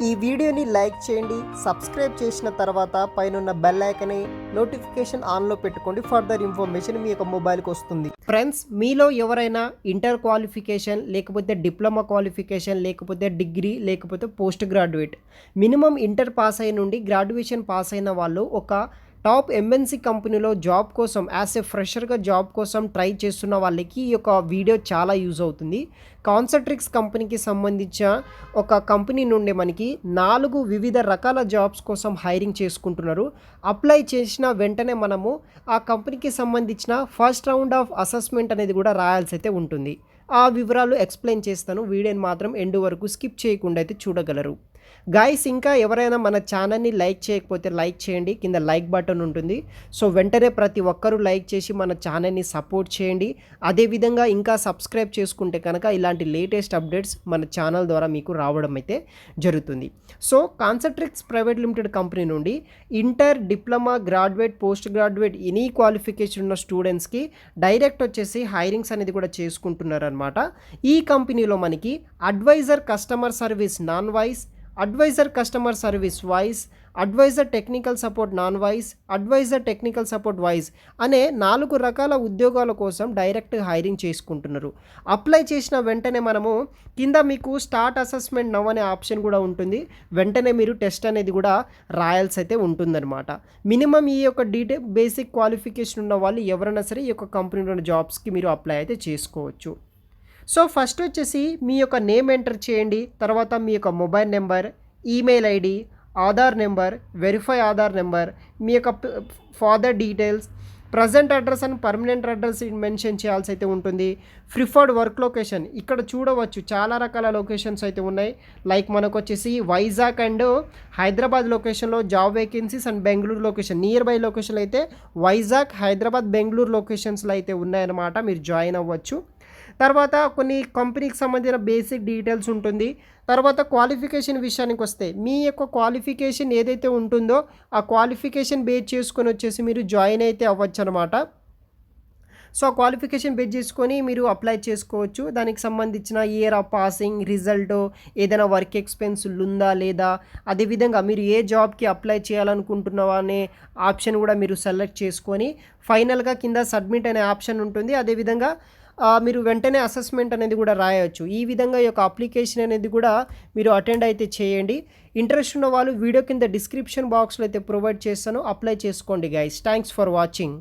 ఈ వీడియోని లైక్ చేయండి, సబ్స్క్రైబ్ చేసిన తర్వాత పైనున్న బెల్ ఐకాన్ని నోటిఫికేషన్ ఆన్లో పెట్టుకోండి. ఫర్దర్ ఇన్ఫర్మేషన్ మీ యొక్క మొబైల్కి వస్తుంది. ఫ్రెండ్స్, మీలో ఎవరైనా ఇంటర్ క్వాలిఫికేషన్ లేకపోతే డిప్లొమా క్వాలిఫికేషన్ లేకపోతే డిగ్రీ లేకపోతే post graduate minimum inter pass అయిన నుండి గ్రాడ్యుయేషన్ పాస్ అయిన వాళ్ళు ఒక టాప్ ఎంఎన్సీ కంపెనీలో జాబ్ కోసం యాజ్ ఏ ఫ్రెషర్గా జాబ్ కోసం ట్రై చేస్తున్న వాళ్ళకి ఈ యొక్క వీడియో చాలా యూజ్ అవుతుంది. కాన్సెంట్రిక్స్ కంపెనీకి సంబంధించిన ఒక కంపెనీ నుండి మనకి 4 వివిధ రకాల జాబ్స్ కోసం హైరింగ్ చేసుకుంటున్నారు. అప్లై చేసిన వెంటనే మనము ఆ కంపెనీకి సంబంధించిన ఫస్ట్ రౌండ్ ఆఫ్ అసెస్మెంట్ అనేది కూడా రాయాల్సి అయితే ఉంటుంది. ఆ వివరాలు ఎక్స్ప్లెయిన్ చేస్తాను. వీడియోని మాత్రం ఎండ్ వరకు స్కిప్ చేయకుండా అయితే చూడగలరు. గైస్, ఇంకా ఎవరైనా మన ఛానల్ని లైక్ చేయకపోతే లైక్ చేయండి. కింద లైక్ బటన్ ఉంటుంది. సో వెంటనే ప్రతి ఒక్కరూ లైక్ చేసి మన ఛానల్ని సపోర్ట్ చేయండి. అదేవిధంగా ఇంకా సబ్స్క్రైబ్ చేసుకుంటే కనుక ఇలాంటి లేటెస్ట్ అప్డేట్స్ మన ఛానల్ ద్వారా మీకు రావడం అయితే జరుగుతుంది. So Concentrix private limited company నుండి inter, diploma, graduate, post graduate any qualification ఉన్న స్టూడెంట్స్కి డైరెక్ట్ వచ్చేసి హైరింగ్స్ అనేది కూడా చేసుకుంటున్నారు అనమాట. ఈ కంపెనీలో మనకి advisor customer service non voice, advisor customer service voice, advisor technical support non voice, advisor technical support voice అనే 4 రకాల ఉద్యోగాల కోసం డైరెక్ట్ హైరింగ్ చేసుకుంటున్నారు. అప్లై చేసిన వెంటనే మనము కింద మీకు స్టార్ట్ అసెస్మెంట్ నవ్ అనే ఆప్షన్ కూడా ఉంటుంది. వెంటనే మీరు టెస్ట్ అనేది కూడా రాయాల్సి అయితే ఉంటుందన్నమాట. మినిమం ఈ యొక్క బేసిక్ క్వాలిఫికేషన్ ఉన్న వాళ్ళు ఎవరైనా సరే ఈ యొక్క కంపెనీలో ఉన్న జాబ్స్కి మీరు అప్లై అయితే చేసుకోవచ్చు. సో ఫస్ట్ వచ్చేసి మీ యొక్క నేమ్ ఎంటర్ చేయండి. తర్వాత మీ యొక్క mobile number, email ID, Aadhaar number, verify Aadhaar number, మీ యొక్క father details, present address and permanent address mention చేయాల్సి అయితే ఉంటుంది. ప్రిఫర్డ్ వర్క్ లొకేషన్ ఇక్కడ చూడవచ్చు, చాలా రకాల లొకేషన్స్ అయితే ఉన్నాయి. లైక్ మనకు వచ్చేసి వైజాగ్ అండ్ హైదరాబాద్ లొకేషన్లో job vacancies and Bengaluru location near by లొకేషన్లు అయితే వైజాగ్, హైదరాబాద్, బెంగళూరు లొకేషన్స్లో అయితే ఉన్నాయన్నమాట. మీరు జాయిన్ అవ్వచ్చు. తర్వాత కొన్ని కంపెనీకి సంబంధించిన బేసిక్ డీటెయిల్స్ ఉంటుంది. తర్వాత క్వాలిఫికేషన్ విషయానికి వస్తే మీ యొక్క క్వాలిఫికేషన్ ఏదైతే ఉంటుందో ఆ క్వాలిఫికేషన్ బేస్ చేసుకొని వచ్చేసి మీరు జాయిన్ అయితే అవ్వచ్చు అనమాట. సో ఆ క్వాలిఫికేషన్ బేస్ చేసుకొని మీరు అప్లై చేసుకోవచ్చు. దానికి సంబంధించిన ఇయర్ ఆఫ్ పాసింగ్, రిజల్ట్, ఏదైనా వర్క్ ఎక్స్పెన్స్ ఉందా లేదా, అదేవిధంగా మీరు ఏ జాబ్కి అప్లై చేయాలనుకుంటున్నావా అనే ఆప్షన్ కూడా మీరు సెలెక్ట్ చేసుకొని ఫైనల్గా కింద సబ్మిట్ అనే ఆప్షన్ ఉంటుంది. అదేవిధంగా మీరు వెంటనే అసెస్మెంట్ అనేది కూడా రాయవచ్చు. ఈ విధంగా ఈ యొక్క అప్లికేషన్ అనేది కూడా మీరు అటెండ్ అయితే చేయండి. ఇంట్రెస్ట్ ఉన్న వాళ్ళు వీడియో కింద డిస్క్రిప్షన్ బాక్స్లో అయితే ప్రొవైడ్ చేస్తాను. అప్లై చేసుకోండి గైస్. Thanks for watching.